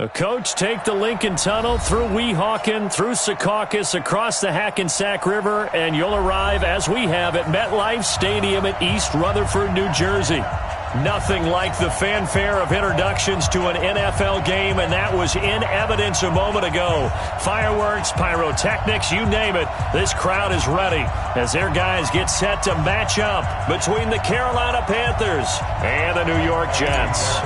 Coach, take the Lincoln Tunnel through Weehawken, through Secaucus, across the Hackensack River, and you'll arrive, as we have, at MetLife Stadium at East Rutherford, New Jersey. Nothing like the fanfare of introductions to an NFL game, and that was in evidence a moment ago. Fireworks, pyrotechnics, you name it. This crowd is ready as their guys get set to match up between the Carolina Panthers and the New York Jets.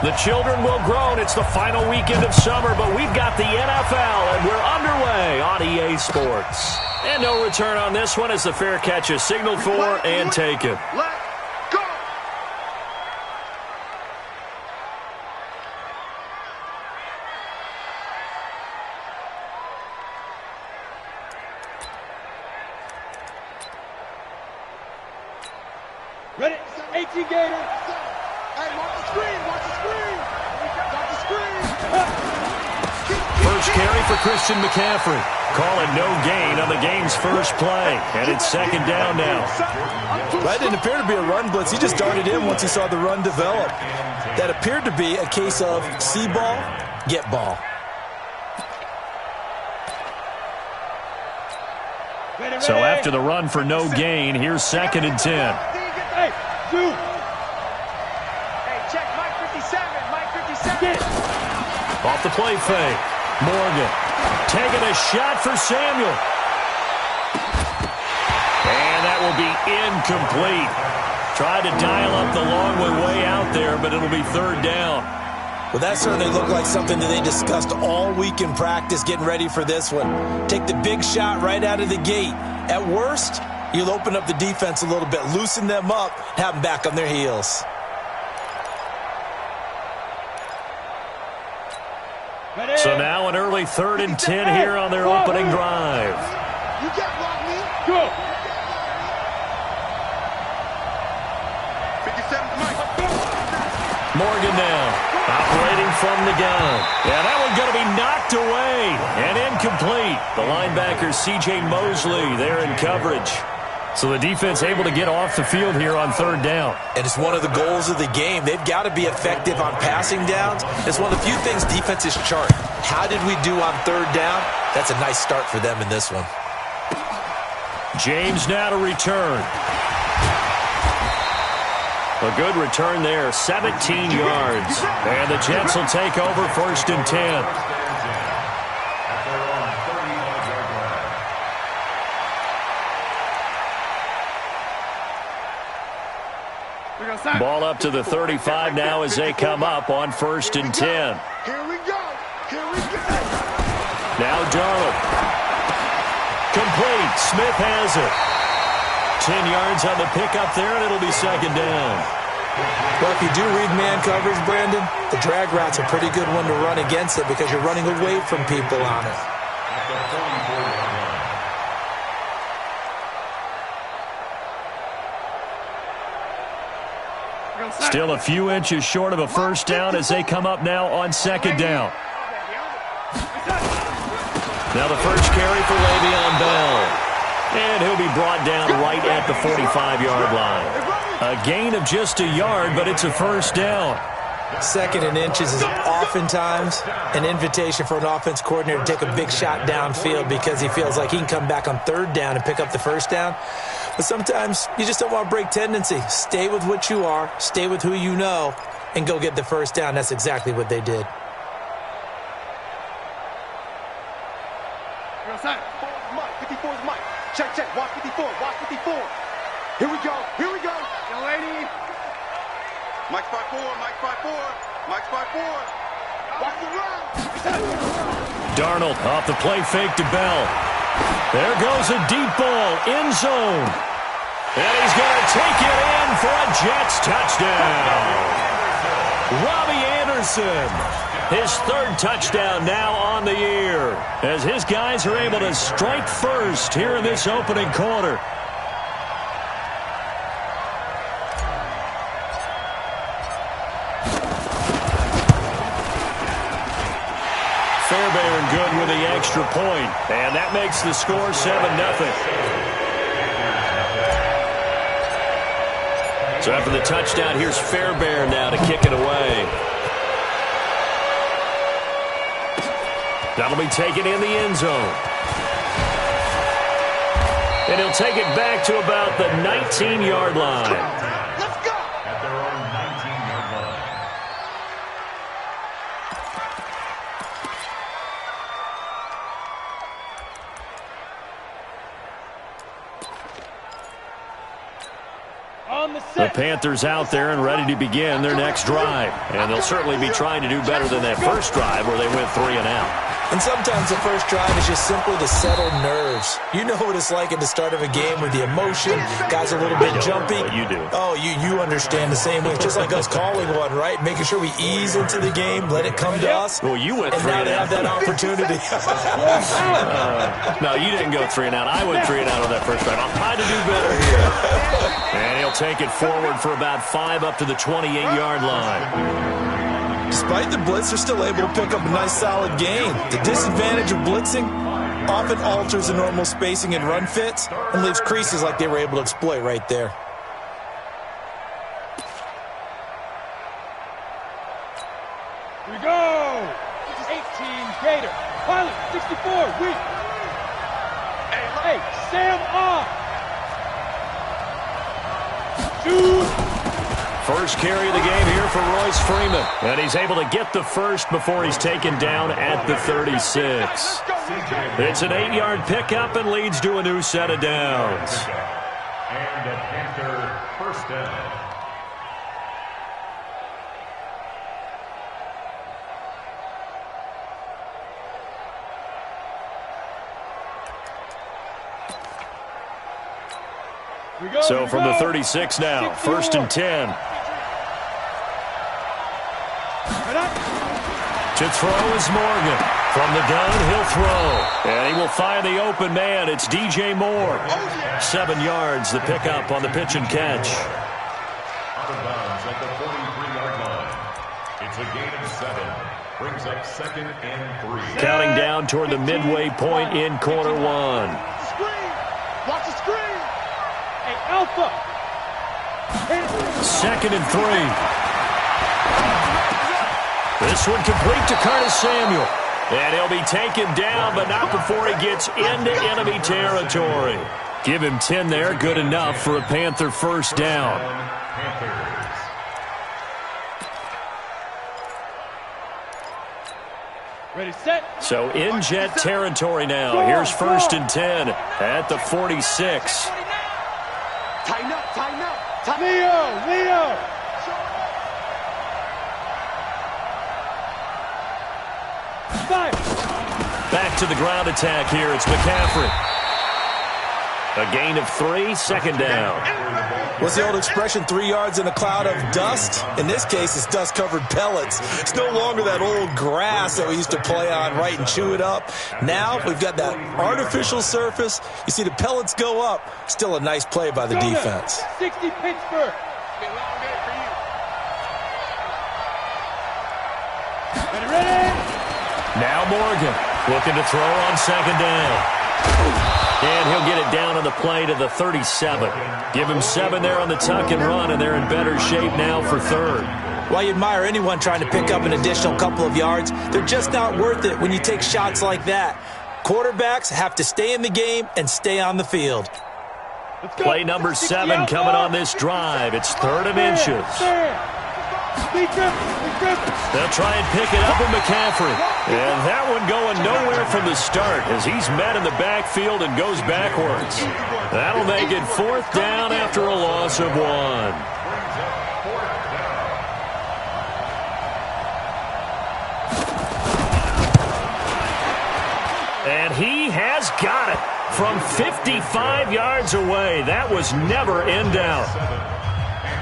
The children will groan. It's the final weekend of summer, but we've got the NFL, and we're underway on EA Sports. And no return on this one as the fair catch is signaled for and taken. Let's go! Ready? 18 Gator. Hey, watch the screen, watch the screen. Watch the screen. First carry for Christian McCaffrey. Call it no gain on the game's first play. And it's second down now. That didn't appear to be a run blitz. He just darted in once he saw the run develop. That appeared to be a case of see ball, get ball. So after the run for no gain, here's second and 10. Hey, dude. Hey, check Mike 57, Mike 57. Off the play fake. Morgan taking a shot for Samuel. And that will be incomplete. Tried to dial up the long way out there, but it'll be third down. Well, that certainly looked like something that they discussed all week in practice getting ready for this one. Take the big shot right out of the gate. At worst, you'll open up the defense a little bit, loosen them up, have them back on their heels. So now an early third and 10 here on their opening drive. You can't block me. Go. 57 Mike. Morgan now, operating from the gun. Yeah, that one's going to be knocked away and incomplete. The linebacker, C.J. Mosley, there in coverage. So the defense able to get off the field here on third down. And it's one of the goals of the game. They've got to be effective on passing downs. It's one of the few things defenses chart. How did we do on third down? That's a nice start for them in this one. James now to return. A good return there, 17 yards. And the Jets will take over first and 10. Ball up to the 35 now as they come up on first and 10. Here we go. Here we go. Now Darnold. Complete. Smith has it. 10 yards on the pickup there, and it'll be second down. Well, if you do read man coverage, Brandon, the drag route's a pretty good one to run against it because you're running away from people on it. Still a few inches short of a first down as they come up now on second down. Now the first carry for Le'Veon Bell. And he'll be brought down right at the 45-yard line. A gain of just a yard, but it's a first down. Second and inches is oftentimes an invitation for an offense coordinator to take a big shot downfield because he feels like he can come back on third down and pick up the first down. But sometimes you just don't want to break tendency. Stay with what you are, stay with who you know, and go get the first down. That's exactly what they did. Mike, 54 is Mike. Check, check. Watch 54. Watch 54. Here we go. Here we go. Young lady. Mike's 5'4". Mike's 5'4". Mike's 5'4". Watch the run. Darnold off the play fake to Bell. There goes a deep ball, end zone. And he's going to take it in for a Jets touchdown. Robbie Anderson, his third touchdown now on the year, as his guys are able to strike first here in this opening quarter. Fairbairn good with the extra point, and that makes the score 7-0. So after the touchdown, here's Fairbairn now to kick it away. That'll be taken in the end zone. And he'll take it back to about the 19-yard line. Let's go! At their own 19-yard line. On the The set. Panthers out there and ready to begin their next drive. And they'll certainly be trying to do better than that first drive where they went 3 and out. And sometimes the first drive is just simply to settle nerves. You know what it's like at the start of a game with the emotion. Guys are a little bit jumpy. You do. Oh, you understand the same way. It's just like us calling one, right? Making sure we ease into the game, let it come to us. Well, you went and 3 now and they out. have that opportunity. No, you didn't go 3 and out. I went 3 and out on that first drive. I'll try to do better here. And he'll take it forward for about 5 up to the 28-yard line. Despite the blitz, they're still able to pick up a nice solid gain. The disadvantage of blitzing often alters the normal spacing and run fits and leaves creases like they were able to exploit right there. Here we go. 18 Gator. Pilot 64. Weak. Hey, Sam off. Shoot. First carry of the game here for Royce Freeman. And he's able to get the first before he's taken down at the 36. It's an 8-yard pickup and leads to a new set of downs. And a Panther first down. So from the 36 now, 1st and 10. To throw is Morgan. From the gun, he'll throw. And he will find the open man. It's DJ Moore. 7 yards, the pickup on the pitch and catch. Out of bounds at the 43-yard line. It's a gain of 7. Brings up 2nd and 3. Counting down toward the midway point in quarter 1. Screen! Watch the screen! Hey, Alpha. 2nd and 3. This one complete to Curtis Samuel. And he'll be taken down, but not before he gets into enemy territory. Give him 10 there, good enough for a Panther first down. Ready, set. So in jet territory now. Here's 1st and 10 at the 46. Tighten up, tighten up. Leo. Fire. Back to the ground attack here. It's McCaffrey. A gain of 3, 2nd down. What's the old expression, 3 yards in a cloud of dust? In this case, it's dust-covered pellets. It's no longer that old grass that we used to play on, right, and chew it up. Now we've got that artificial surface. You see the pellets go up. Still a nice play by the defense. 60 Pittsburgh. Ready. Now Morgan looking to throw on 2nd down. And he'll get it down on the play to the 37. Give him 7 there on the tuck and run, and they're in better shape now for 3rd. While you admire anyone trying to pick up an additional couple of yards, they're just not worth it when you take shots like that. Quarterbacks have to stay in the game and stay on the field. Play number 7 coming on this drive. It's 3rd and inches. They'll try and pick it up with McCaffrey. And that one going nowhere from the start as he's met in the backfield and goes backwards. That'll make it 4th down after a loss of 1. And he has got it from 55 yards away. That was never in doubt.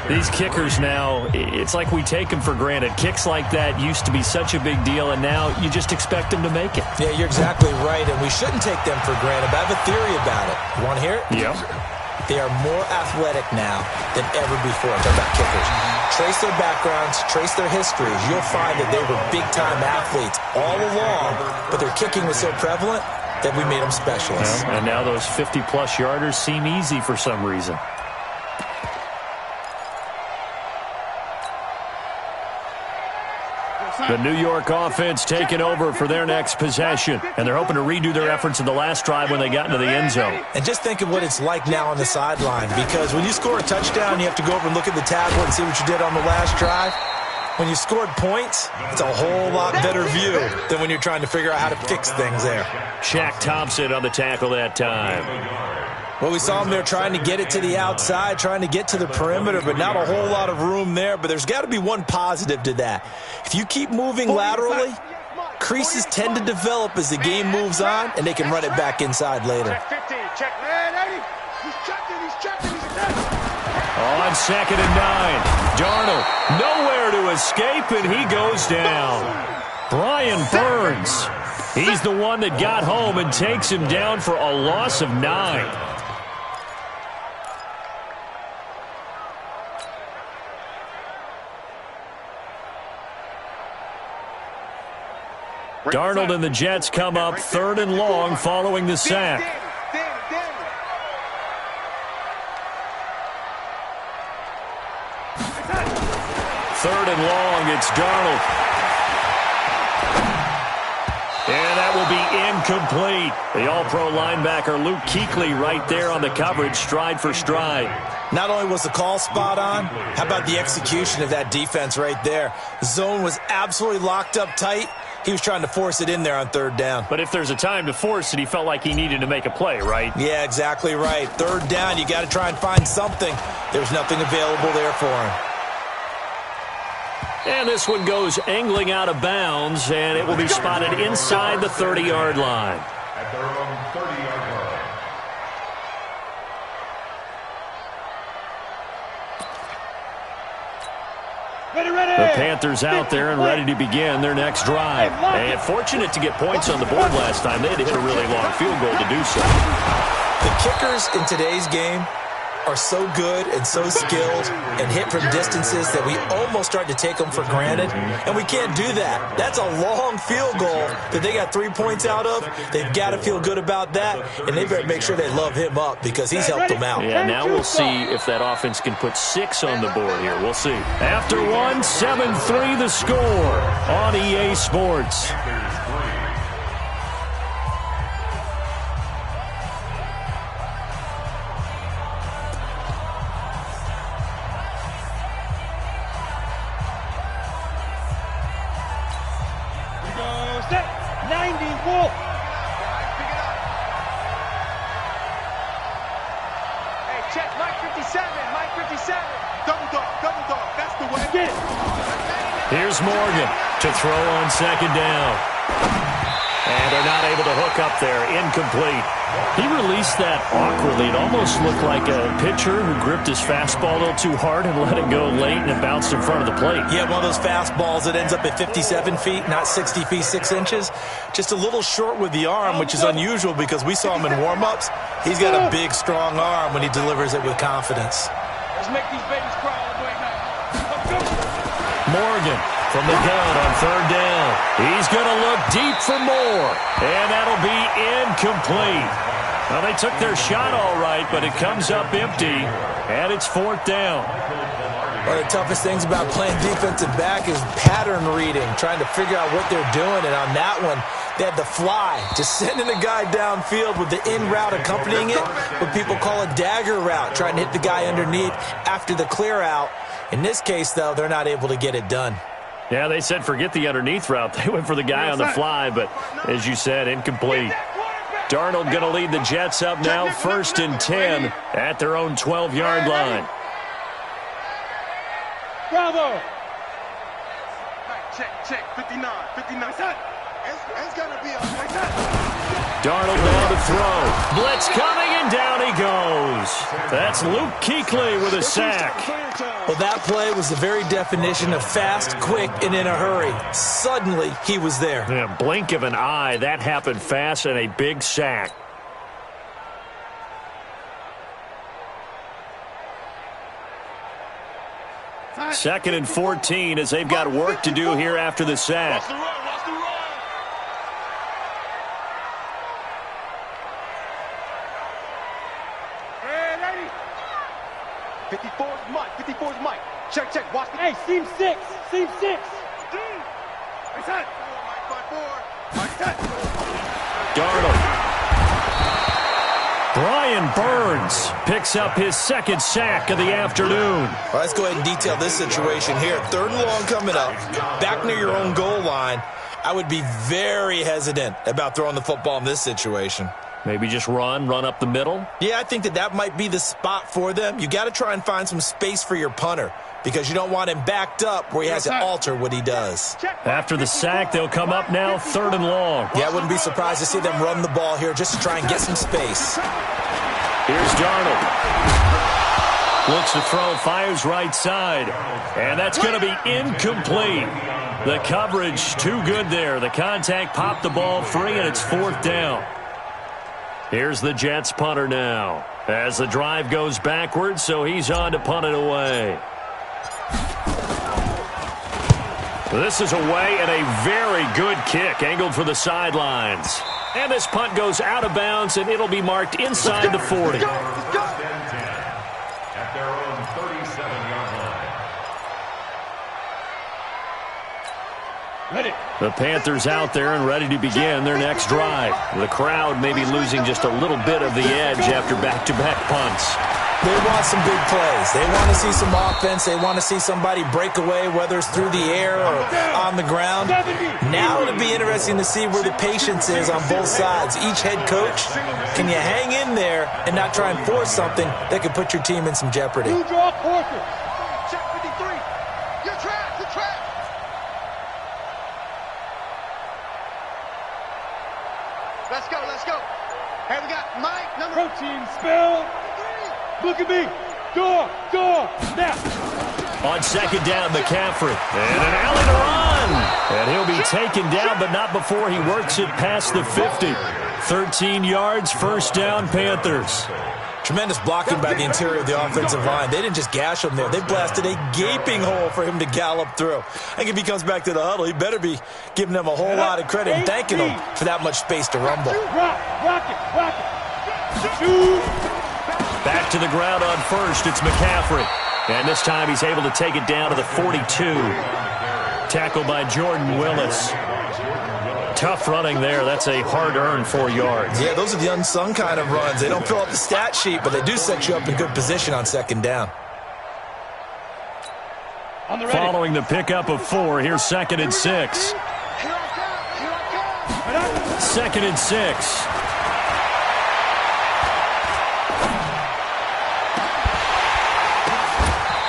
These kickers now, it's like we take them for granted. Kicks like that used to be such a big deal, and now you just expect them to make it. Yeah, you're exactly right, and we shouldn't take them for granted. But I have a theory about it. You want to hear it? Yep. They are more athletic now than ever before. They're about kickers. Trace their backgrounds, trace their histories. You'll find that they were big-time athletes all along, but their kicking was so prevalent that we made them specialists. And now those 50-plus yarders seem easy for some reason. The New York offense taking over for their next possession, and they're hoping to redo their efforts in the last drive when they got into the end zone. And just think of what it's like now on the sideline, because when you score a touchdown, you have to go over and look at the tablet and see what you did on the last drive. When you scored points, it's a whole lot better view than when you're trying to figure out how to fix things there. Shaq Thompson on the tackle that time. Well, we saw him there trying to get it to the outside, trying to get to the perimeter, but not a whole lot of room there. But there's got to be one positive to that. If you keep moving laterally, creases tend to develop as the game moves on, and they can run it back inside later. On 2nd and 9, Darnold nowhere to escape, and he goes down. Brian Burns, he's the one that got home and takes him down for a loss of 9. Darnold and the Jets come up 3rd and long following the sack. Third and long, it's Darnold. And that will be incomplete. The all-pro linebacker Luke Kuechly right there on the coverage, stride for stride. Not only was the call spot on, how about the execution of that defense right there? The zone was absolutely locked up tight. He was trying to force it in there on 3rd down. But if there's a time to force it, he felt like he needed to make a play, right? Yeah, exactly right. 3rd down, you got to try and find something. There's nothing available there for him. And this one goes angling out of bounds, and it will be spotted inside the 30-yard line. At their own 30-yard line. The Panthers out there and ready to begin their next drive. And fortunate to get points on the board last time. They had to hit a really long field goal to do so. The kickers in today's game are so good and so skilled and hit from distances that we almost start to take them for granted, and we can't do that. That's a long field goal that they got 3 points out of. They've got to feel good about that, and they better make sure they love him up because he's helped them out. Yeah, now we'll see if that offense can put 6 on the board here. We'll see. After one, 7-3 the score on EA Sports. Here's Morgan to throw on 2nd down. And they're not able to hook up there. Incomplete. He released that awkwardly. It almost looked like a pitcher who gripped his fastball a little too hard and let it go late, and it bounced in front of the plate. Yeah, one of those fastballs that ends up at 57 feet, not 60 feet, 6 inches. Just a little short with the arm, which is unusual because we saw him in warm-ups. He's got a big, strong arm when he delivers it with confidence. Let's make these babies cry all the way back. Morgan from the gun on 3rd down. He's going to look deep for more, and that'll be incomplete. Well, they took their shot all right, but it comes up empty, and it's 4th down. One of the toughest things about playing defensive back is pattern reading, trying to figure out what they're doing, and on that one, they had the fly, just sending a guy downfield with the in route accompanying it, what people call a dagger route, trying to hit the guy underneath after the clear out. In this case, though, they're not able to get it done. Yeah, they said forget the underneath route. They went for the guy on the fly, but as you said, incomplete. Darnold going to lead the Jets up now, 1st and 10 at their own 12-yard line. Bravo! Check, 59. It's going to be a... Darnold now to throw. Blitz coming, and down he goes. That's Luke Kuechly with a sack. Well, that play was the very definition of fast, quick, and in a hurry. Suddenly, he was there. Yeah, blink of an eye. That happened fast, and a big sack. Second and 14 as they've got work to do here after the sack. 54's Mike. Check. Watch me. Hey, seam 6. Darnold. Brian Burns picks up his second sack of the afternoon. Well, let's go ahead and detail this situation here. 3rd and long coming up, back near your own goal line. I would be very hesitant about throwing the football in this situation. Maybe just run up the middle? Yeah, I think that might be the spot for them. You got to try and find some space for your punter because you don't want him backed up where he has to alter what he does. After the sack, they'll come up now 3rd and long. Yeah, I wouldn't be surprised to see them run the ball here just to try and get some space. Here's Darnold. Looks to throw, fires right side. And that's going to be incomplete. The coverage too good there. The contact popped the ball free, and it's 4th down. Here's the Jets punter now. As the drive goes backwards, so he's on to punt it away. This is away and a very good kick, angled for the sidelines. And this punt goes out of bounds, and it'll be marked inside the 40. At their own 37-yard line. Ready. The Panthers out there and ready to begin their next drive. The crowd may be losing just a little bit of the edge after back-to-back punts. They want some big plays. They want to see some offense. They want to see somebody break away, whether it's through the air or on the ground. Now it'll be interesting to see where the patience is on both sides. Each head coach, can you hang in there and not try and force something that could put your team in some jeopardy? Two draw quarters. Check 53. You're trapped. You're trapped. Let's go. Let's go. Hey, we got Mike, number... Protein spill. Look at me. Door, now. On 2nd down, McCaffrey. And an alley to run. And he'll be taken down, but not before he works it past the 50. 13 yards, 1st down, Panthers. Tremendous blocking by the interior of the offensive line. They didn't just gash him there. They blasted a gaping hole for him to gallop through. I think if he comes back to the huddle, he better be giving them a whole lot of credit and thanking them for that much space to rumble. Rock it. Shoot. Back to the ground on 1st, it's McCaffrey. And this time he's able to take it down to the 42. Tackled by Jordan Willis. Tough running there. That's a hard-earned 4 yards. Yeah, those are the unsung kind of runs. They don't fill up the stat sheet, but they do set you up in good position on 2nd down. Following the pickup of 4, here's 2nd and 6. 2nd and 6.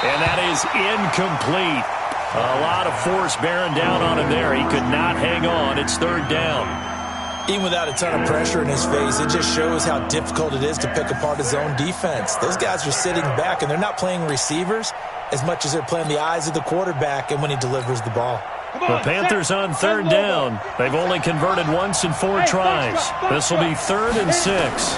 And that is incomplete. A lot of force bearing down on him there. He could not hang on. It's 3rd down. Even without a ton of pressure in his face, it just shows how difficult it is to pick apart his own defense. Those guys are sitting back, and they're not playing receivers as much as they're playing the eyes of the quarterback and when he delivers the ball. The Panthers on 3rd down. They've only converted once in 4 tries. This will be 3rd and 6.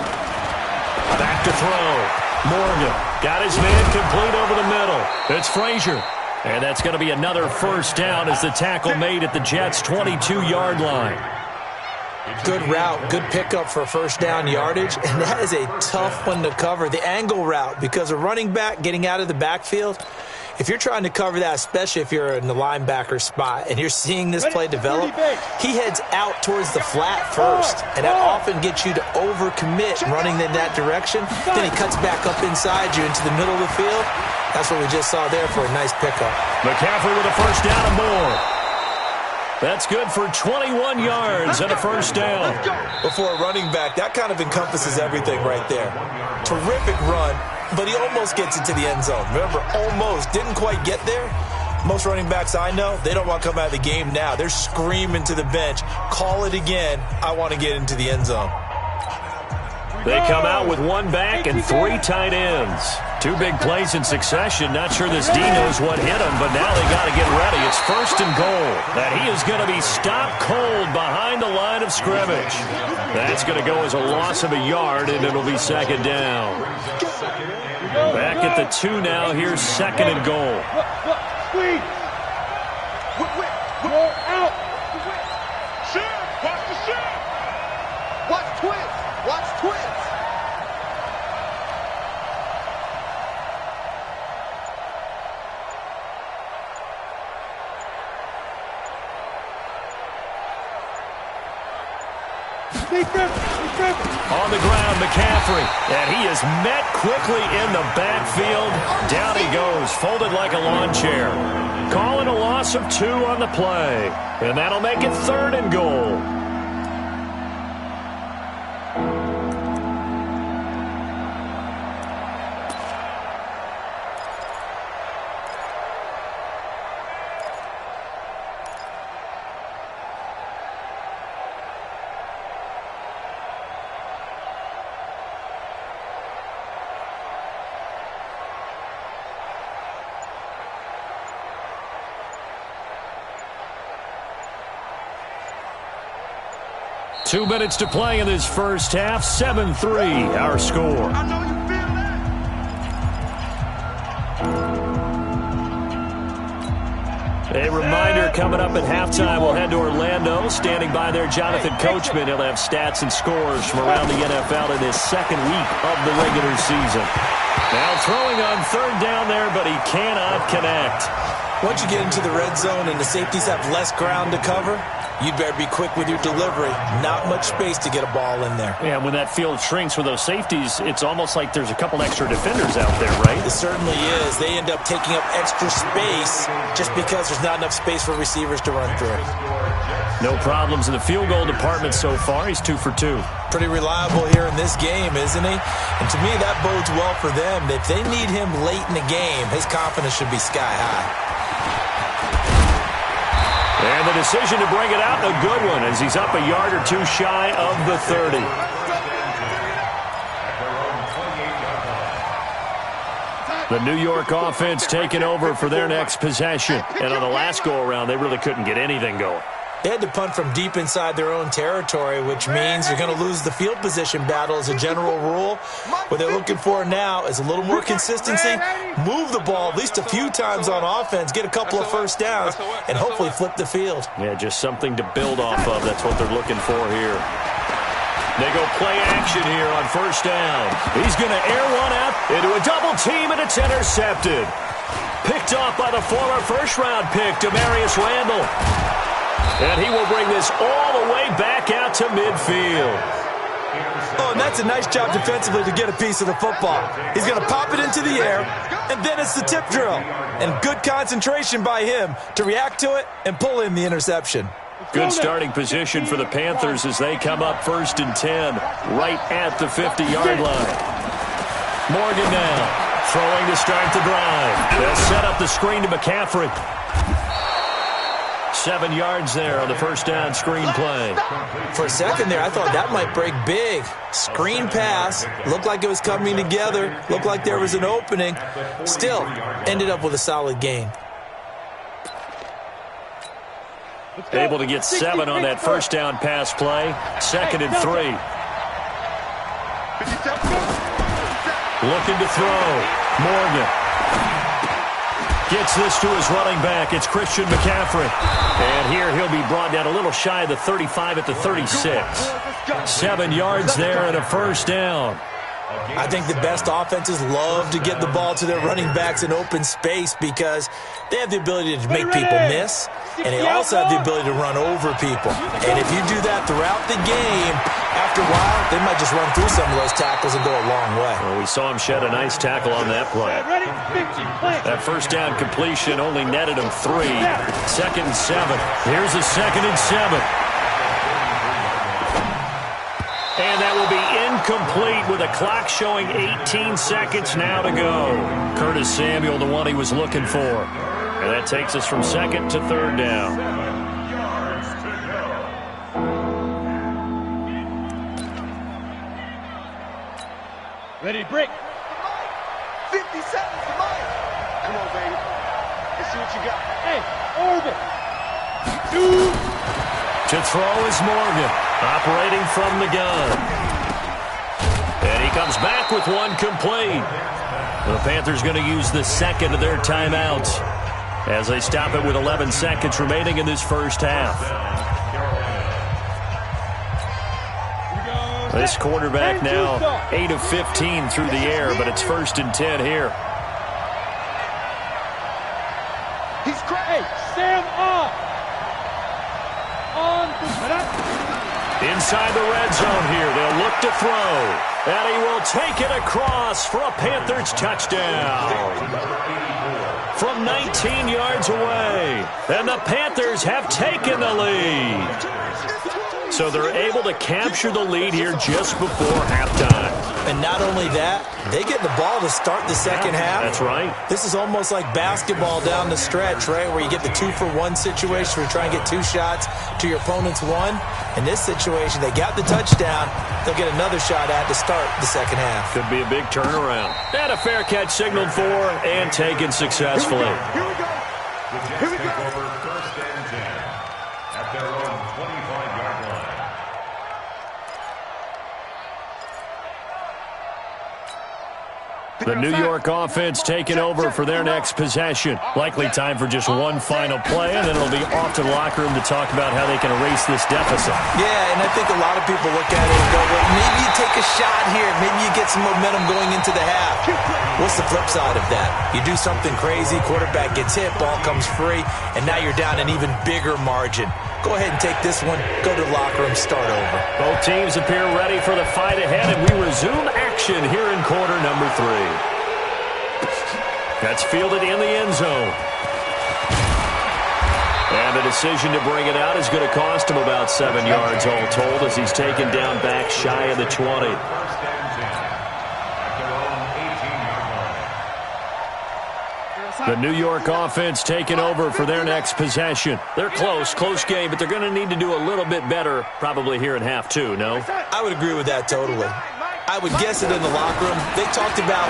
Back to throw. Morgan got his man complete over the middle. It's Frazier. And that's going to be another 1st down as the tackle made at the Jets' 22-yard line. Good route, good pickup for 1st down yardage, and that is a tough one to cover, the angle route, because a running back getting out of the backfield, if you're trying to cover that, especially if you're in the linebacker spot and you're seeing this play develop, he heads out towards the flat first, and that often gets you to overcommit running in that direction. Then he cuts back up inside you into the middle of the field. That's what we just saw there for a nice pickup. McCaffrey with a 1st down and more. That's good for 21 yards and a 1st down. Before a running back, that kind of encompasses everything right there. Terrific run, but he almost gets into the end zone. Remember, almost. Didn't quite get there. Most running backs I know, they don't want to come out of the game now. They're screaming to the bench, call it again. I want to get into the end zone. They come out with 1 back and 3 tight ends. 2 big plays in succession. Not sure this D knows what hit him, but now they got to get ready. It's 1st and goal. That he is going to be stopped cold behind the line of scrimmage. That's going to go as a loss of a yard, and it'll be 2nd down. Back at the 2 now. Here's 2nd and goal. Squeeze. Roll out. Watch the shot. Watch twins. Watch twins. On the ground, McCaffrey. And he is met quickly in the backfield. Down he goes, folded like a lawn chair. Calling a loss of 2 on the play. And that'll make it 3rd and goal. Two minutes to play in this first half. 7-3, our score. I know you feel that. A reminder coming up at halftime, we'll head to Orlando. Standing by there, Jonathan Coachman. He'll have stats and scores from around the NFL in his 2nd week of the regular season. Now throwing on 3rd down there, but he cannot connect. Once you get into the red zone and the safeties have less ground to cover, you'd better be quick with your delivery. Not much space to get a ball in there. Yeah, when that field shrinks with those safeties, it's almost like there's a couple extra defenders out there, right? It certainly is. They end up taking up extra space just because there's not enough space for receivers to run through. No problems in the field goal department so far. He's 2 for 2. Pretty reliable here in this game, isn't he? And to me, that bodes well for them. If they need him late in the game, his confidence should be sky high. And the decision to bring it out, a good one, as he's up a yard or 2 shy of the 30. The New York offense taking over for their next possession. And on the last go-around, they really couldn't get anything going. They had to punt from deep inside their own territory, which means they're going to lose the field position battle as a general rule. What they're looking for now is a little more consistency, move the ball at least a few times on offense, get a couple of first downs, and hopefully flip the field. Yeah, just something to build off of. That's what they're looking for here. They go play action here on 1st down. He's going to air one out into a double team, and it's intercepted. Picked off by the former first-round pick, Demarius Randall. And he will bring this all the way back out to midfield. Oh, and that's a nice job defensively to get a piece of the football. He's going to pop it into the air, and then it's the tip drill. And good concentration by him to react to it and pull in the interception. Good starting position for the Panthers as they come up 1st and 10, right at the 50-yard line. Morgan now, throwing to start the drive. They'll set up the screen to McCaffrey. 7 yards there on the 1st down screen play. For a second there, I thought that might break big. Screen pass. Looked like it was coming together. Looked like there was an opening. Still, ended up with a solid gain. Able to get 7 on that 1st down pass play. 2nd and 3. Looking to throw. Morgan. Gets this to his running back. It's Christian McCaffrey. And here he'll be brought down a little shy of the 35 at the 36. 7 yards there and a 1st down. I think the best offenses love to get the ball to their running backs in open space because they have the ability to make people miss, and they also have the ability to run over people. And if you do that throughout the game, after a while, they might just run through some of those tackles and go a long way. Well, we saw him shed a nice tackle on that play. That 1st down completion only netted him 3. 2nd and 7. Here's a 2nd and 7. And that will be incomplete with a clock showing 18 seconds now to go. Curtis Samuel, the one he was looking for. And that takes us from 2nd to 3rd down. Ready to break. 50 seconds to Mike. Come on, baby. Let's see what you got. Hey, orbit. 2. To throw is Morgan, operating from the gun. And he comes back with one complete. The Panthers going to use the 2nd of their timeouts as they stop it with 11 seconds remaining in this 1st half. This quarterback now 8 of 15 through the air, but it's 1st and 10 here. He's great. Hey, Sam off. On the Inside the red zone here. They'll look to throw. And he will take it across for a Panthers touchdown. From 19 yards away. And the Panthers have taken the lead. So they're able to capture the lead here just before halftime. And not only that, they get the ball to start the second half. That's right. This is almost like basketball down the stretch, right, where you get the 2-for-1 situation where you try and get 2 shots to your opponent's 1. In this situation, they got the touchdown. They'll get another shot at to start the second half. Could be a big turnaround. And a fair catch signaled for and taken successfully. Here we go. Here we go. Over first and 10 at their own 25-yard line. The New York offense taking over for their next possession. Likely time for just one final play, and then it'll be off to the locker room to talk about how they can erase this deficit. Yeah, and I think a lot of people look at it and go, well, maybe you take a shot here. Maybe you get some momentum going into the half. What's the flip side of that? You do something crazy, quarterback gets hit, ball comes free, and now you're down an even bigger margin. Go ahead and take this one, go to the locker room, start over. Both teams appear ready for the fight ahead, and we resume action here in quarter number 3. That's fielded in the end zone. And the decision to bring it out is going to cost him about 7 yards all told as he's taken down back shy of the 20. The New York offense taking over for their next possession. They're close game, but they're going to need to do a little bit better probably here in half 2, no? I would agree with that totally. I would guess it in the locker room. They talked about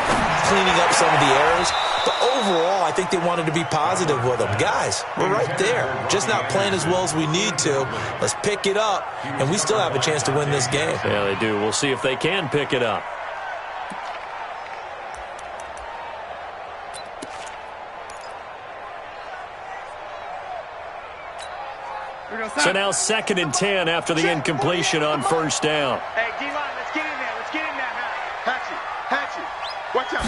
cleaning up some of the errors, but overall, I think they wanted to be positive with them. Guys, we're right there. Just not playing as well as we need to. Let's pick it up, and we still have a chance to win this game. Yeah, they do. We'll see if they can pick it up. So now 2nd and 10 after the incompletion on first down. Hey, D-line, let's get in there. Let's get in there. Hatchet. Watch out.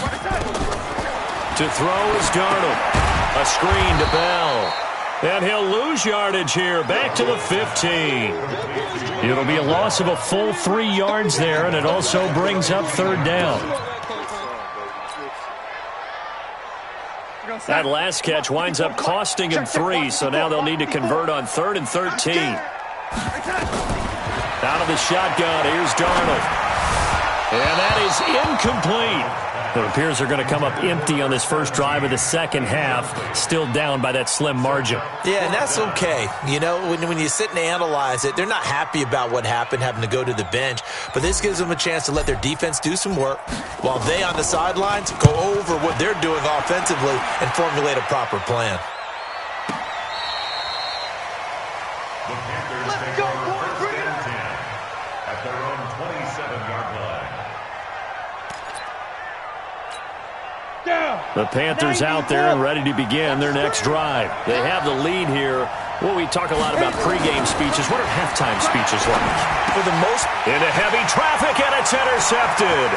To throw is Darnold. A screen to Bell. And he'll lose yardage here. Back to the 15. It'll be a loss of a full 3 yards there, and it also brings up 3rd down. That last catch winds up costing him 3, so now they'll need to convert on 3rd and 13. Out of the shotgun, here's Darnold. And that is incomplete. It appears they're going to come up empty on this first drive of the second half, still down by that slim margin. Yeah, and that's okay. You know, when you sit and analyze it, they're not happy about what happened, having to go to the bench. But this gives them a chance to let their defense do some work while they on the sidelines go over what they're doing offensively and formulate a proper plan. Let's go, boys. Bring it up. At their own 27-yard line. The Panthers out there and ready to begin their next drive. They have the lead here. Well, we talk a lot about pregame speeches. What are halftime speeches like? For the most... Into heavy traffic, and it's intercepted.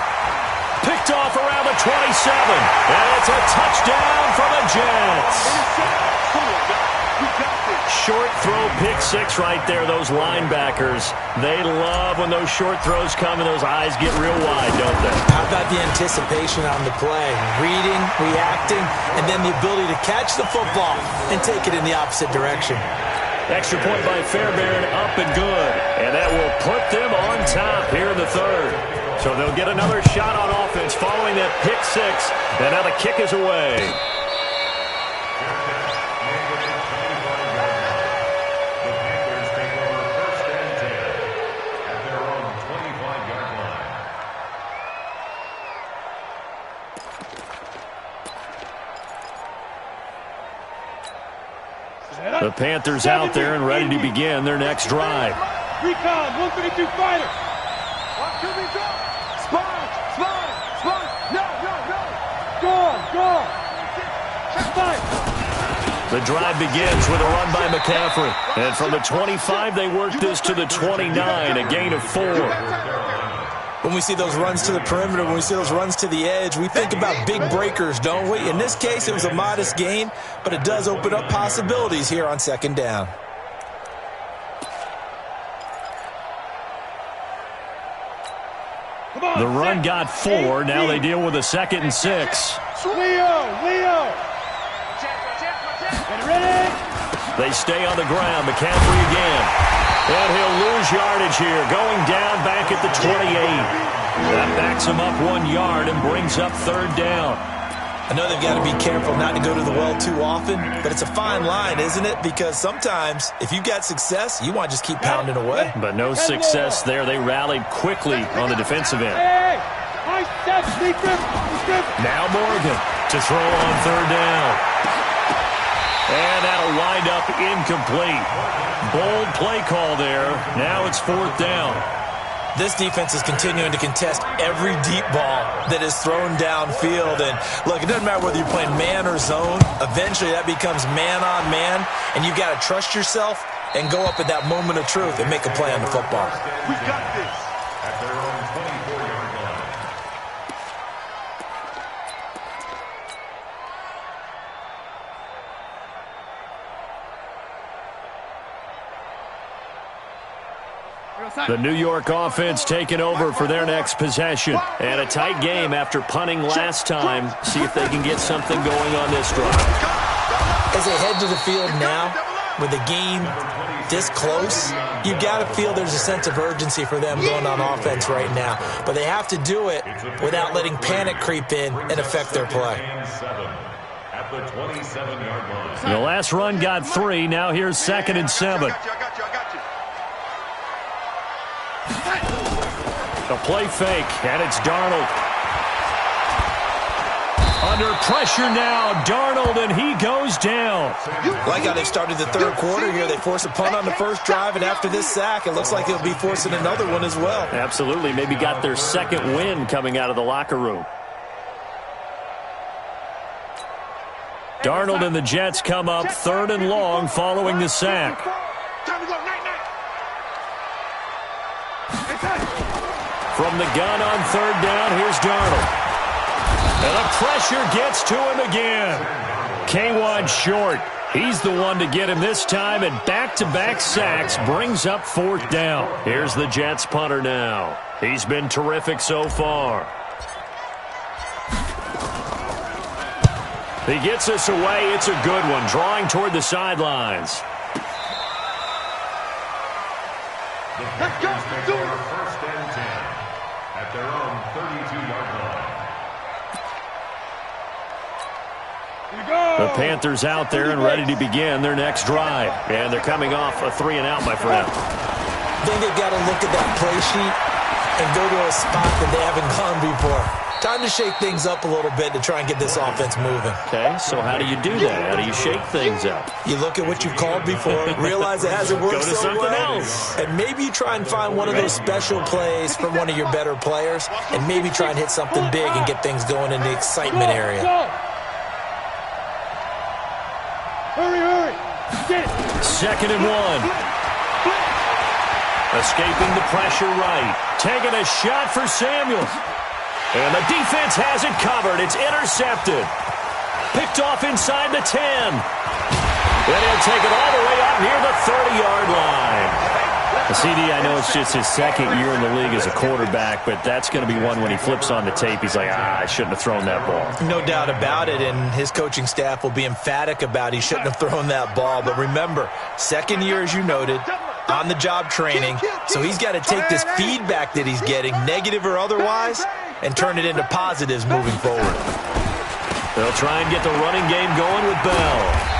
Picked off around the 27. And it's a touchdown for the Jets. Short throw, pick 6 right there, those linebackers. They love when those short throws come and those eyes get real wide, don't they? How about the anticipation on the play? Reading, reacting, and then the ability to catch the football and take it in the opposite direction. Extra point by Fairbairn, up and good. And that will put them on top here in the 3rd. So they'll get another shot on offense following that pick 6. And now the kick is away. The Panthers out there and ready to begin their next drive. Recon, 152 fighter. Watch who we go. Sponge. No. Go. The drive begins with a run by McCaffrey. And from the 25, they work this to the 29, a gain of 4. When we see those runs to the perimeter, when we see those runs to the edge, we think about big breakers, don't we? In this case, it was a modest gain, but it does open up possibilities here on 2nd down. The run got 4. Now they deal with a 2nd and 6. Leo. Get ready. They stay on the ground. McCaffrey again. And he'll lose yardage here. Going down back at the 28. That backs him up 1 yard and brings up 3rd down. I know they've got to be careful not to go to the well too often, but it's a fine line, isn't it? Because sometimes, if you've got success, you want to just keep pounding away. But no success there. They rallied quickly on the defensive end. Now Morgan to throw on 3rd down. And that'll wind up incomplete. Bold play call there. Now it's 4th down. This defense is continuing to contest every deep ball that is thrown downfield. And, look, it doesn't matter whether you're playing man or zone. Eventually, that becomes man-on-man, and you've got to trust yourself and go up at that moment of truth and make a play on the football. We got this. At their own 24-yard line. The New York offense taking over for their next possession. And a tight game after punting last time. See if they can get something going on this drive. As they head to the field now, with the game this close, you've got to feel there's a sense of urgency for them going on offense right now. But they have to do it without letting panic creep in and affect their play. At the 27-yard line. The last run got 3. Now here's 2nd and 7. I got you. A play fake, and it's Darnold. Under pressure now, Darnold, and he goes down. Like how they've started the 3rd quarter here. They force a punt on the 1st drive, and after this sack, it looks like they'll be forcing another one as well. Absolutely. Maybe got their 2nd win coming out of the locker room. Darnold and the Jets come up 3rd and long following the sack. Time to go. Night. From the gun on 3rd down, here's Darnold. And the pressure gets to him again. K1 short. He's the one to get him this time, and back-to-back sacks brings up 4th down. Here's the Jets punter now. He's been terrific so far. He gets us away. It's a good one, drawing toward the sidelines. Let's go. Do it. 1st and 10 at their own 32-yard line. The Panthers out there and ready to begin their next drive. And they're coming off a 3-and-out, my friend. I think they've got to look at that play sheet and go to a spot that they haven't gone before. Time to shake things up a little bit to try and get this offense moving. Okay, so how do you do that? How do you shake things up? You look at what you've called before, realize it hasn't worked Go to so something well, else. and maybe you try and find one of those special plays from one of your better players, and maybe try and hit something big and get things going in the excitement area. Hurry. Get it. 2nd and 1. Escaping the pressure right. Taking a shot for Samuels. And the defense has it covered. It's intercepted. Picked off inside the 10. Then he'll take it all the way up near the 30-yard line. CD, I know it's just his 2nd year in the league as a quarterback, but that's going to be one when he flips on the tape. He's like, I shouldn't have thrown that ball. No doubt about it, and his coaching staff will be emphatic about he shouldn't have thrown that ball. But remember, 2nd year, as you noted, on-the-job training, so he's got to take this feedback that he's getting, negative or otherwise, and turn it into positives moving forward. They'll try and get the running game going with Bell.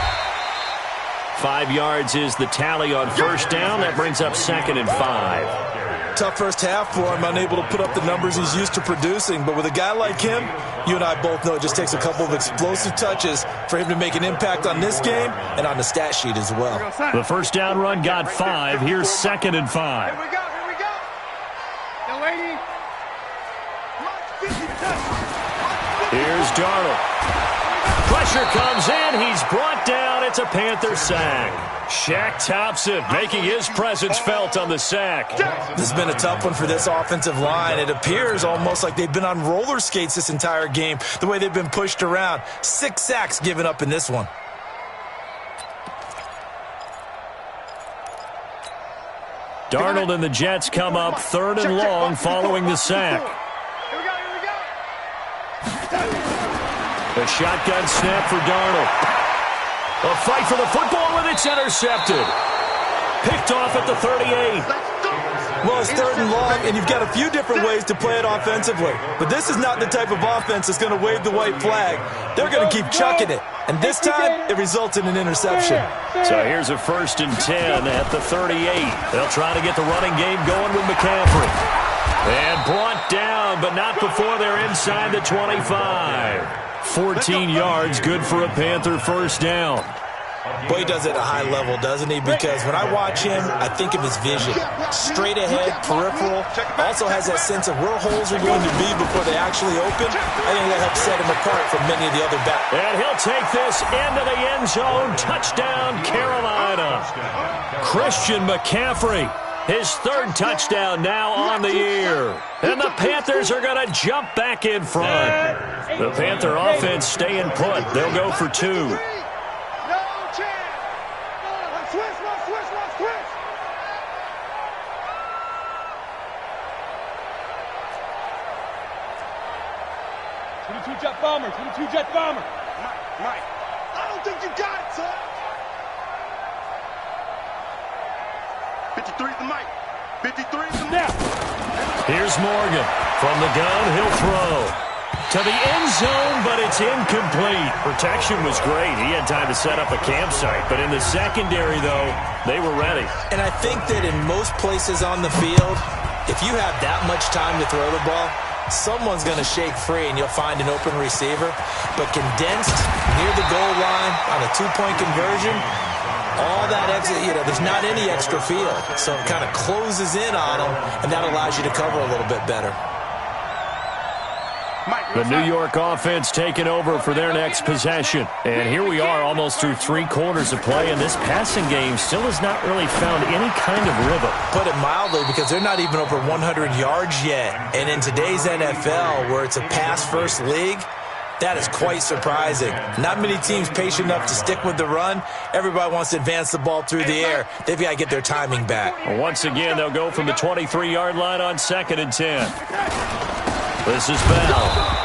5 yards is the tally on 1st down. That brings up 2nd and 5. Tough first half for him, unable to put up the numbers he's used to producing. But with a guy like him, you and I both know it just takes a couple of explosive touches for him to make an impact on this game and on the stat sheet as well. The 1st down run got 5. Here's 2nd and 5. Here we go. Now, lady. Here's Darnold. Pressure comes in. He's brought down. It's a Panther sack. Shaq Thompson making his presence felt on the sack. This has been a tough one for this offensive line. It appears almost like they've been on roller skates this entire game, the way they've been pushed around. 6 sacks given up in this one. Darnold and the Jets come up 3rd and long following the sack. Here we go. A shotgun snap for Darnold. A fight for the football, and it's intercepted. Picked off at the 38. Well, it's 3rd and long, and you've got a few different ways to play it offensively. But this is not the type of offense that's going to wave the white flag. They're going to keep chucking it. And this time, it results in an interception. So here's a 1st and 10 at the 38. They'll try to get the running game going with McCaffrey. And brought down, but not before they're inside the 25. 14 yards, good for a Panther 1st down. Boy, he does it at a high level, doesn't he? Because when I watch him, I think of his vision. Straight ahead, peripheral. Also has that sense of where holes are going to be before they actually open. I think that helps set him apart from many of the other backs. And he'll take this into the end zone. Touchdown, Carolina. Christian McCaffrey. His 3rd touchdown now on the year. And the Panthers are going to jump back in front. The Panther offense staying put. They'll go for 2. Jet bomber, 22 jet bomber. Mike, I don't think you got it, son. 53's the Mike. 53's the Now. Here's Morgan. From the gun, he'll throw. To the end zone, but it's incomplete. Protection was great. He had time to set up a campsite. But in the secondary, though, they were ready. And I think that in most places on the field, if you have that much time to throw the ball, someone's going to shake free and you'll find an open receiver. But condensed near the goal line on a 2-point conversion, all that exit, there's not any extra field. So it kind of closes in on them, and that allows you to cover a little bit better. The New York offense taking over for their next possession. And here we are almost through 3 quarters of play, and this passing game still has not really found any kind of rhythm. Put it mildly, because they're not even over 100 yards yet. And in today's NFL, where it's a pass-first league, that is quite surprising. Not many teams patient enough to stick with the run. Everybody wants to advance the ball through the air. They've got to get their timing back. Once again, they'll go from the 23-yard line on 2nd and 10. This is Bell.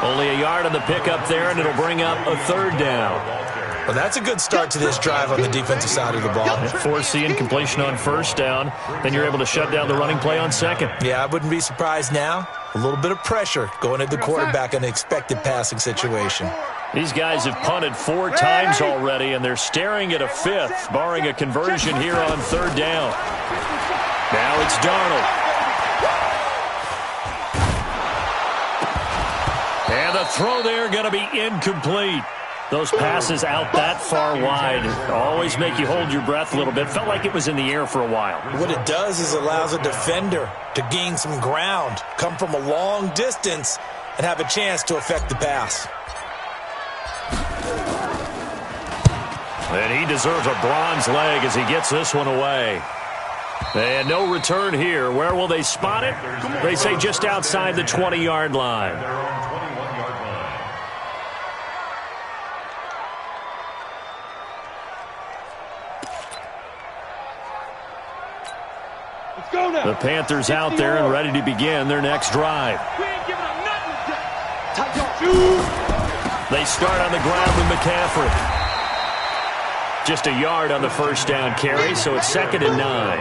Only a yard on the pickup there, and it'll bring up a 3rd down. Well, that's a good start to this drive on the defensive side of the ball. Force the incompletion on 1st down. Then you're able to shut down the running play on 2nd. Yeah, I wouldn't be surprised now. A little bit of pressure going at the quarterback in an expected passing situation. These guys have punted 4 times already, and they're staring at a 5th, barring a conversion here on 3rd down. Now it's Darnold. And the throw there going to be incomplete. Those passes out that far wide always make you hold your breath a little bit. Felt like it was in the air for a while. What it does is allows a defender to gain some ground, come from a long distance, and have a chance to affect the pass. And he deserves a bronze leg as he gets this one away. And no return here. Where will they spot it? They say just outside the 20-yard line. The Panthers out there and ready to begin their next drive. They start on the ground with McCaffrey. Just a yard on the 1st down carry, so it's 2nd and 9.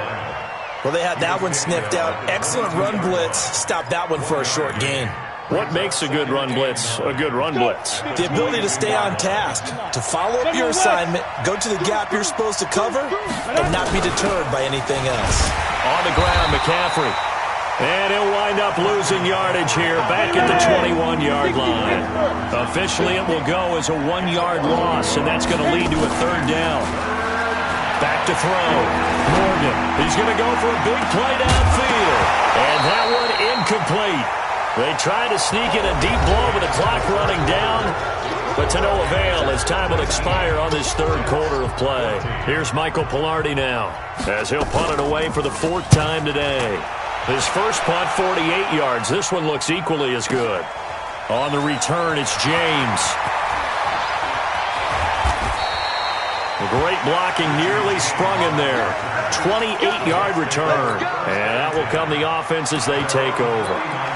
Well, they had that one sniffed out. Excellent run blitz. Stopped that one for a short gain. What makes a good run blitz a good run blitz? The ability to stay on task, to follow up your assignment, go to the gap you're supposed to cover, and not be deterred by anything else. On the ground, McCaffrey. And he'll wind up losing yardage here, back at the 21-yard line. Officially, it will go as a 1-yard loss, and that's going to lead to a 3rd down. Back to throw. Morgan. He's going to go for a big play downfield. And that one incomplete. They tried to sneak in a deep blow with the clock running down, but to no avail as time will expire on this 3rd quarter of play. Here's Michael Pilardi now as he'll punt it away for the 4th time today. His first punt, 48 yards. This one looks equally as good. On the return, it's James. The great blocking, nearly sprung in there. 28-yard return. And that will come the offense as they take over.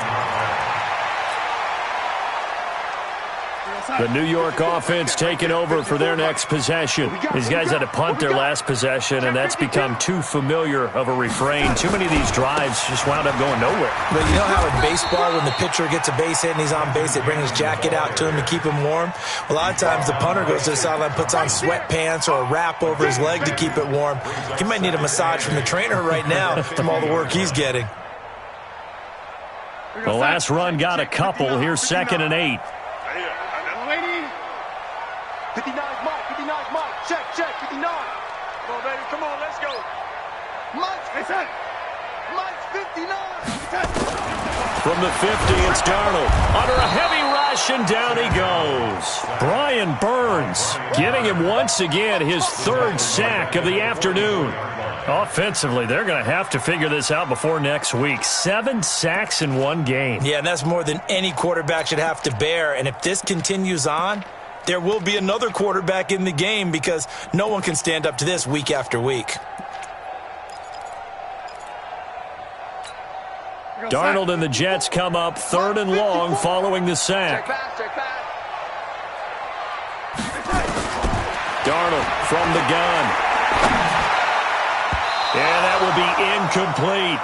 The New York offense taking over for their next possession. These guys had to punt their last possession, and that's become too familiar of a refrain. Too many of these drives just wound up going nowhere. But you know how in baseball, when the pitcher gets a base hit and he's on base, they bring his jacket out to him to keep him warm? A lot of times the punter goes to the sideline, puts on sweatpants or a wrap over his leg to keep it warm. He might need a massage from the trainer right now from all the work he's getting. The last run got a couple. Here's 2nd and 8. 59's Mike, 59's Mike. Check, 59. Come on, baby, come on, let's go. Mike's 59. From the 50, it's Darnold. Under a heavy rush, and down he goes. Brian Burns giving him once again his 3rd sack of the afternoon. Offensively, they're going to have to figure this out before next week. 7 sacks in one game. Yeah, and that's more than any quarterback should have to bear. And if this continues on, there will be another quarterback in the game because no one can stand up to this week after week. Darnold and the Jets come up 3rd and long following the sack. Darnold from the gun. And that will be incomplete.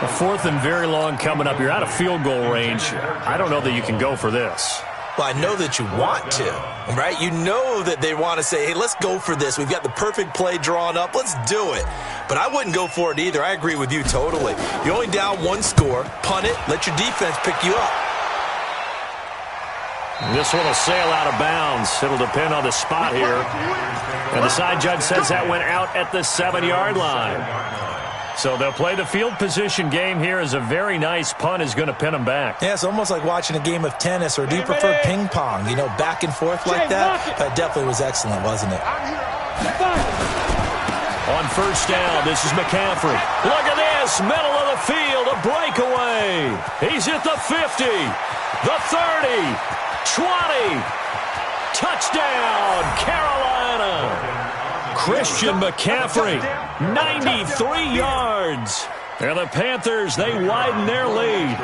A 4th and very long coming up. You're out of field goal range. I don't know that you can go for this. Well, I know that you want to, right? You know that they want to say, hey, let's go for this. We've got the perfect play drawn up. Let's do it. But I wouldn't go for it either. I agree with you totally. You're only down 1 score. Punt it. Let your defense pick you up. This one will sail out of bounds. It'll depend on the spot here. And the side judge says that went out at the 7-yard line. So they'll play the field position game here as a very nice punt is going to pin them back. Yeah, it's almost like watching a game of tennis, or do you prefer ping pong? You know, back and forth like that? That definitely was excellent, wasn't it? On 1st down, this is McCaffrey. Look at this, middle of the field, a breakaway. He's at the 50, the 30, 20. Touchdown, Carolina. Christian McCaffrey, 93 yards. And the Panthers, they widen their lead.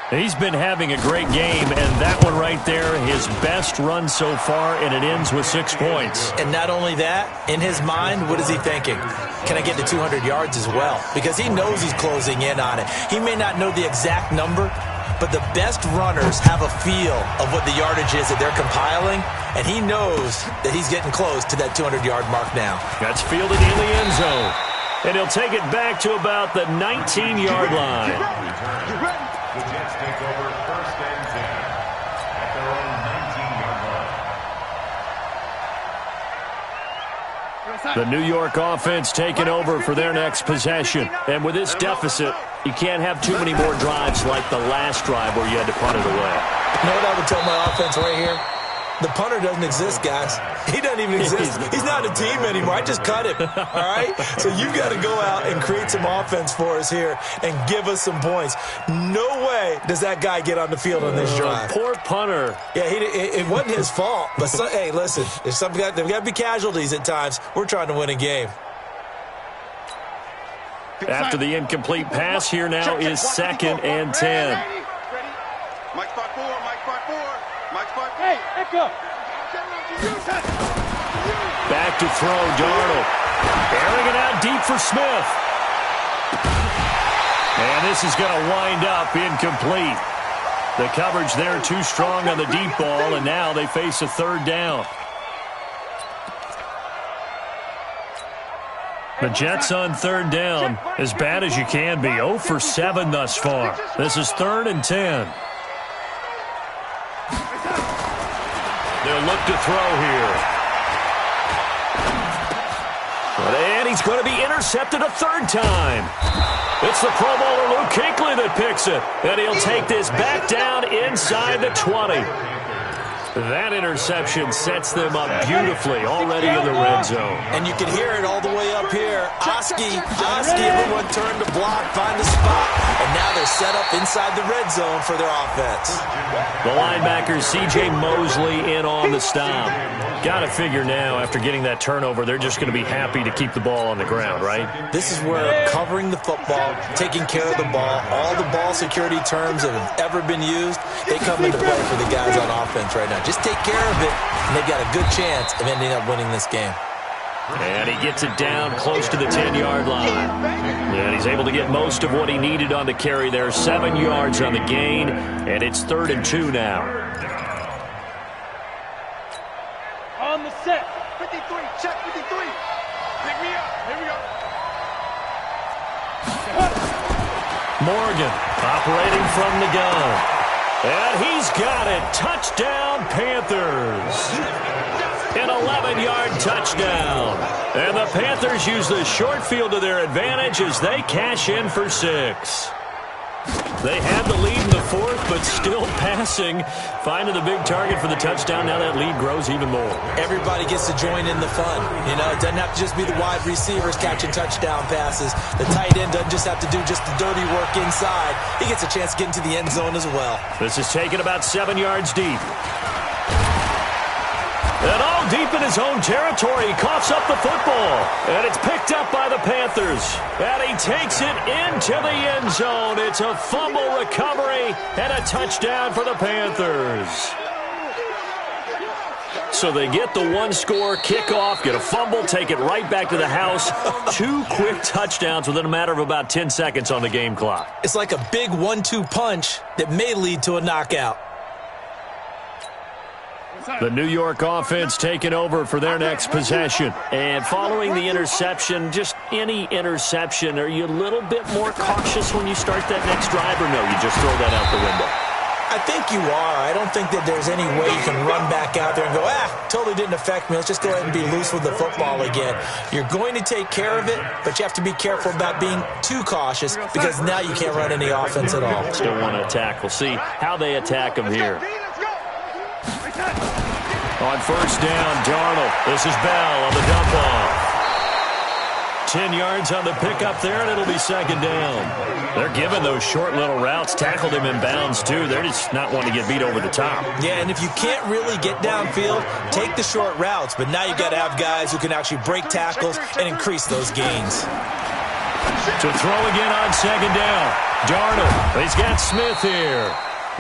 He's been having a great game, and that one right there, his best run so far, and it ends with 6 points. And not only that, in his mind, what is he thinking? Can I get to 200 yards as well? Because he knows he's closing in on it. He may not know the exact number, but the best runners have a feel of what the yardage is that they're compiling, and he knows that he's getting close to that 200-yard mark now. That's fielded in the end zone, and he'll take it back to about the 19-yard line. The Jets take over 1st and 10 at their own 19-yard line. The New York offense taking over for their next possession. And with this deficit, you can't have too many more drives like the last drive where you had to punt it away. You know what I would tell my offense right here? The punter doesn't exist, guys. He doesn't even exist. He's not a team anymore. I just cut him, all right? So you've got to go out and create some offense for us here and give us some points. No way does that guy get on the field on this drive. Poor punter. Yeah, it wasn't his fault. But, hey, listen, there's got to be casualties at times. We're trying to win a game. After the incomplete pass, here now is 2nd and 10. Mike's 5-4, Mike's 5-4. Mike's 5-4. Hey, Echo. Back to throw, Darnold. Airing it out deep for Smith. And this is going to wind up incomplete. The coverage there too strong on the deep ball, and now they face a 3rd down. The Jets on 3rd down, as bad as you can be. 0 for 7 thus far. This is 3rd and 10. They'll look to throw here. And he's going to be intercepted a 3rd time. It's the Pro Bowler Luke Kuechly that picks it. And he'll take this back down inside the 20. That interception sets them up beautifully already in the red zone. And you can hear it all the way up here. Oski, everyone turned to block, find a spot, and now they're they're set up inside the red zone for their offense. The linebacker, C.J. Mosley, in on the stop. Got to figure now, after getting that turnover, they're just going to be happy to keep the ball on the ground, right? This is where covering the football, taking care of the ball, all the ball security terms that have ever been used, they come into play for the guys on offense right now. Just take care of it, and they've got a good chance of ending up winning this game. And he gets it down close to the 10-yard line. And he's able to get most of what he needed on the carry there. 7 yards on the gain, and it's 3rd and 2 now. On the set. 53, check 53. Pick me up. Here we go. Morgan operating from the gun. And he's got it. Touchdown, Panthers. An 11-yard touchdown. And the Panthers use the short field to their advantage as they cash in for 6. They had the lead in the 4th, but still passing. Finding the big target for the touchdown. Now that lead grows even more. Everybody gets to join in the fun. You know, it doesn't have to just be the wide receivers catching touchdown passes. The tight end doesn't just have to do just the dirty work inside. He gets a chance to get into the end zone as well. This is taken about 7 yards deep. And all deep in his own territory, he coughs up the football. And it's picked up by the Panthers. And he takes it into the end zone. It's a fumble recovery and a touchdown for the Panthers. So they get the one-score kickoff, get a fumble, take it right back to the house. 2 quick touchdowns within a matter of about 10 seconds on the game clock. It's like a big 1-2 punch that may lead to a knockout. The New York offense taking over for their next possession. And following the interception, just any interception, are you a little bit more cautious when you start that next drive, or no, you just throw that out the window? I think you are. I don't think that there's any way you can run back out there and go, totally didn't affect me. Let's just go ahead and be loose with the football again. You're going to take care of it, but you have to be careful about being too cautious because now you can't run any offense at all. Still want to attack. We'll see how they attack him here. On first down, Darnold. This is Bell on the dump off. 10 yards on the pickup there, and it'll be 2nd down. They're giving those short little routes. Tackled him in bounds, too. They're just not wanting to get beat over the top. Yeah, and if you can't really get downfield, take the short routes. But now you've got to have guys who can actually break tackles and increase those gains. To throw again on 2nd down. Darnold. He's got Smith here.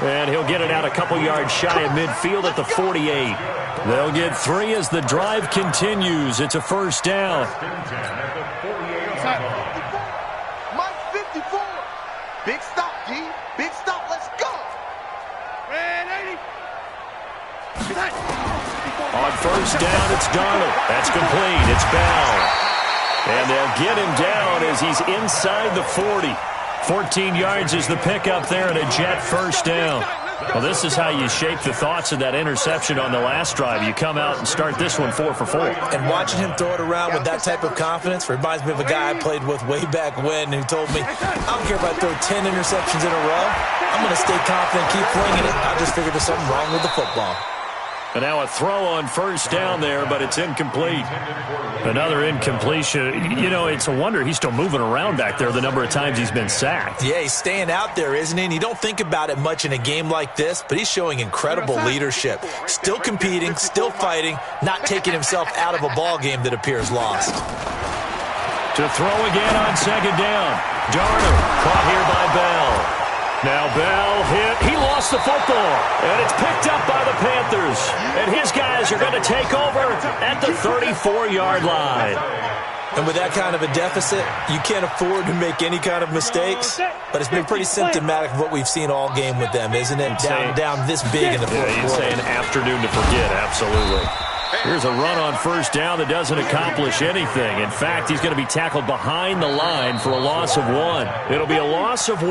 And he'll get it out a couple yards shy of midfield at the 48. They'll get 3 as the drive continues. It's a first down. Mike 54. Big stop, G. Big stop. Let's go. On first down, it's Darnold. That's complete. It's Bell. And they'll get him down as he's inside the 40. 14 yards is the pickup there and a Jet first down. Well, this is how you shape the thoughts of that interception on the last drive. You come out and start this one 4 for 4. And watching him throw it around with that type of confidence reminds me of a guy I played with way back when who told me, I don't care if I throw 10 interceptions in a row. I'm going to stay confident, keep flinging it. I just figured there's something wrong with the football. And now a throw on first down there, but it's incomplete. Another incompletion. You know, it's a wonder he's still moving around back there the number of times he's been sacked. Yeah, he's staying out there, isn't he? And you don't think about it much in a game like this, but he's showing incredible leadership. Still competing, still fighting, not taking himself out of a ball game that appears lost. To throw again on 2nd down. Darnold caught here by Bell. Now Bell hit. He lost the football. And it's picked up by the Panthers. And his guys are going to take over at the 34-yard line. And with that kind of a deficit, you can't afford to make any kind of mistakes. But it's been pretty symptomatic of what we've seen all game with them, isn't it? Down this big in the fourth quarter. You'd say an afternoon to forget, absolutely. Here's a run on first down that doesn't accomplish anything. In fact, he's going to be tackled behind the line for a loss of 1. It'll be a loss of 1,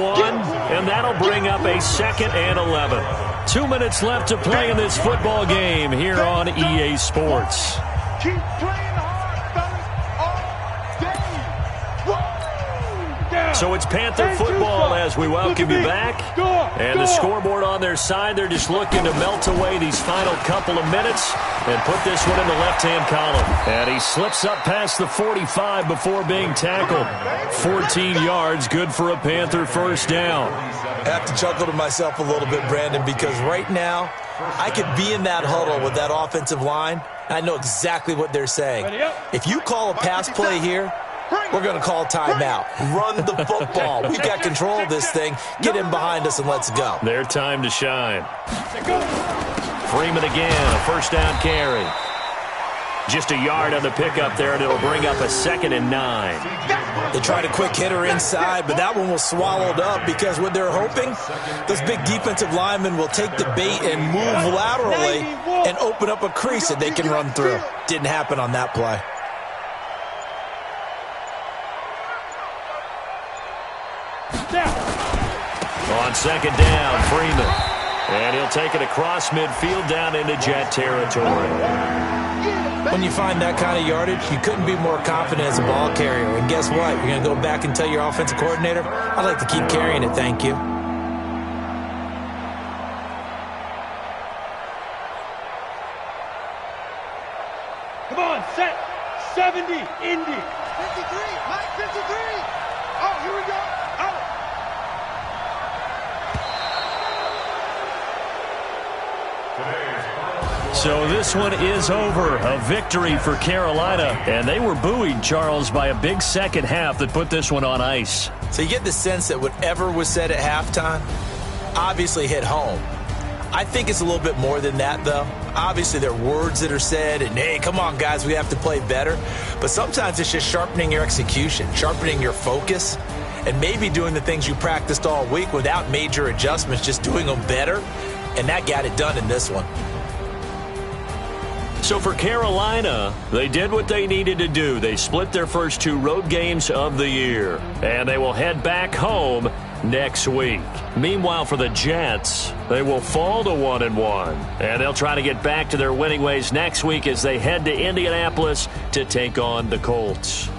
and that'll bring up a 2nd and 11. 2 minutes left to play in this football game here on EA Sports. Keep playing hard, fellas, all day. Woo! So it's Panther football as we welcome you back. And the scoreboard on their side, they're just looking to melt away these final couple of minutes and put this one in the left-hand column. And he slips up past the 45 before being tackled. 14 yards, good for a Panther first down. I have to chuckle to myself a little bit, Brandon, because right now I could be in that huddle with that offensive line. I know exactly what they're saying. If you call a pass play here, we're going to call timeout. Run the football. We've got control of this thing. Get in behind us and let's go. Their time to shine. Freeman again, a first down carry. Just a yard on the pickup there, and it'll bring up a 2nd and 9. They tried a quick hitter inside, but that one was swallowed up because what they're hoping, those big defensive linemen will take the bait and move laterally and open up a crease that they can run through. Didn't happen on that play. On 2nd down, Freeman. And he'll take it across midfield down into Jet territory. When you find that kind of yardage, you couldn't be more confident as a ball carrier. And guess what? You're going to go back and tell your offensive coordinator, I'd like to keep carrying it, thank you. Come on, set. 70, Indy. 53, Mike, 53. Oh, here we go. Out. So this one is over. A victory for Carolina. And they were buoyed, Charles, by a big second half that put this one on ice. So you get the sense that whatever was said at halftime obviously hit home. I think it's a little bit more than that, though. Obviously, there are words that are said, and, hey, come on, guys, we have to play better. But sometimes it's just sharpening your execution, sharpening your focus, and maybe doing the things you practiced all week without major adjustments, just doing them better. And that got it done in this one. So for Carolina, they did what they needed to do. They split their first 2 road games of the year, and they will head back home next week. Meanwhile, for the Jets, they will fall to 1-1, and they'll try to get back to their winning ways next week as they head to Indianapolis to take on the Colts.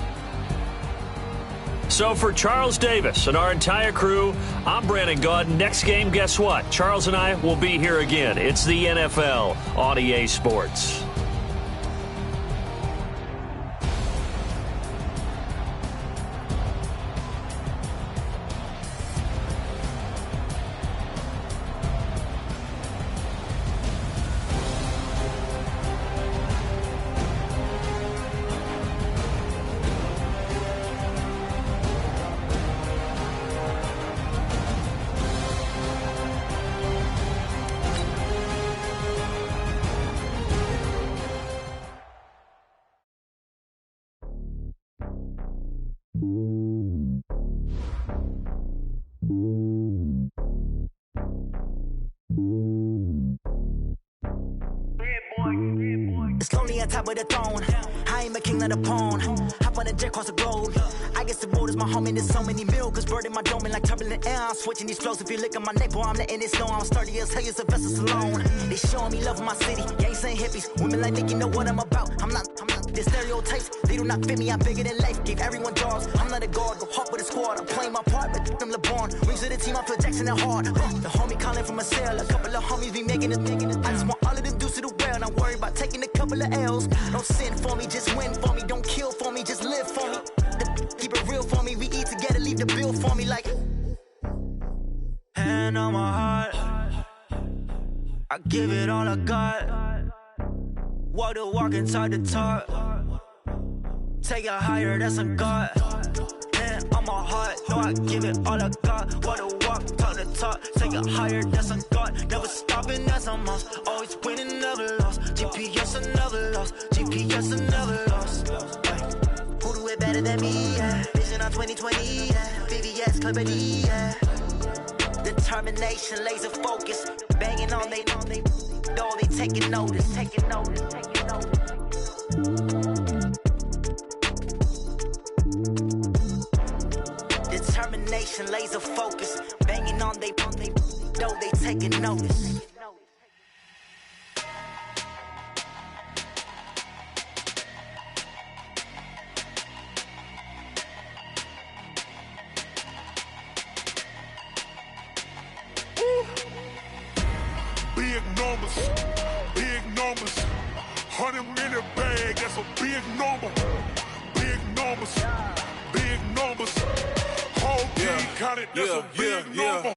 So for Charles Davis and our entire crew, I'm Brandon Gaudin. Next game, guess what? Charles and I will be here again. It's the NFL on EA Sports. It's lonely on top of the throne. I ain't a king of the pawn. Hop on a jet across the globe. I guess the road is my home and there's so many milkers birding my dome like turbulent air. I'm switching these flows. If you look at my neck, boy, I'm letting it snow. I'm sturdy as hell, Sylvester Stallone. They showing me love in my city. Gangs ain't hippies. Women like me, you know what I'm about. I'm not the stereotypes. They do not fit me. I'm bigger than life. Gave everyone jobs. I'm not a guard. Go hard with a squad. I'm playing my part, but them LeBron. Rings to the team. I feel Jackson and hard. The homie calling from a cell. A couple of homies be making it. I just want all of them dudes to do well. Not worry about taking a couple of L's. Don't sin for me, just win for me. Don't kill for me, just live for me. Keep it real for me. We eat together, leave the bill for me like. Hand on my heart, I give it all I got. Walk the walk and talk the talk. Take it higher, that's a God. Hand on my heart, no, I give it all I got. Walk the walk, talk the talk. Take it higher, that's a God. Never stopping, that's a must. Always winning, never lost. GPS, I never lost. GPS, I never lost. Who do it better than me? Yeah. Vision on 2020. Yeah. VVS, Clarity. Yeah. Determination, laser focus. Banging on they know they taking notice. Taking notice. Taking notice. Determination, laser focus. Banging on they know they taking notice. a big number. Big numbers. Big numbers. Whole team counted, that's a big number.